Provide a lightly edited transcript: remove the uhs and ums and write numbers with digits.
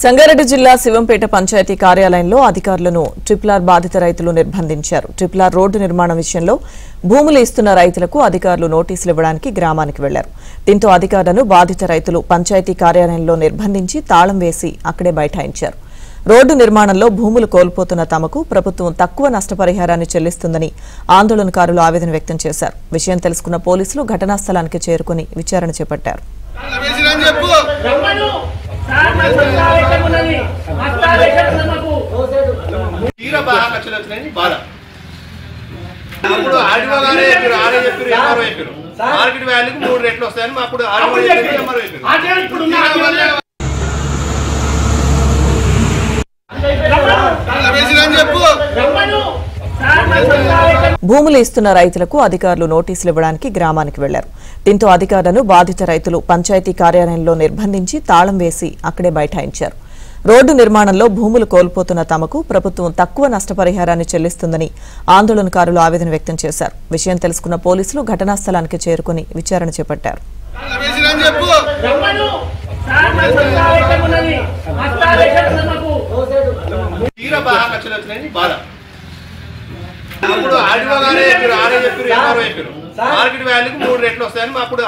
సంగారెడ్డి జిల్లా శివంపేట పంచాయతీ కార్యాలయంలో అధికారులను ట్రిపుల్ బాధిత రైతులు నిర్బంధించారు. ట్రిపుల్ రోడ్డు నిర్మాణం విషయంలో భూములు ఇస్తున్న రైతులకు అధికారులు నోటీసులు ఇవ్వడానికి గ్రామానికి వెళ్లారు. దీంతో అధికారులను బాధిత రైతులు పంచాయతీ కార్యాలయంలో నిర్బంధించి తాళం వేసి అక్కడే బైఠాయించారు. రోడ్డు నిర్మాణంలో భూములు కోల్పోతున్న తమకు ప్రభుత్వం తక్కువ నష్టపరిహారాన్ని చెల్లిస్తుందని ఆందోళనకారులు ఆవేదన వ్యక్తం చేశారు. విషయం తెలుసుకున్న పోలీసులు ఘటనా స్థలానికి చేరుకుని విచారణ చేపట్టారు. భూములు ఇస్తున్న రైతులకు అధికారులు నోటీసులు ఇవ్వడానికి గ్రామానికి వెళ్లారు. దీంతో అధికారులను బాధిత రైతులు పంచాయతీ కార్యాలయంలో నిర్బంధించి తాళం వేసి అక్కడే బైఠాయించారు. రోడ్డు నిర్మాణంలో భూములు కోల్పోతున్న తమకు ప్రభుత్వం తక్కువ నష్టపరిహారాన్ని చెల్లిస్తుందని ఆందోళనకారులు ఆవేదన వ్యక్తం చేశారు. విషయం తెలుసుకున్న పోలీసులు ఘటనా స్థలానికి చేరుకుని విచారణ చేపట్టారు. మార్కెట్ వాల్యూకి 3 రెట్లు వస్తాయని అప్పుడు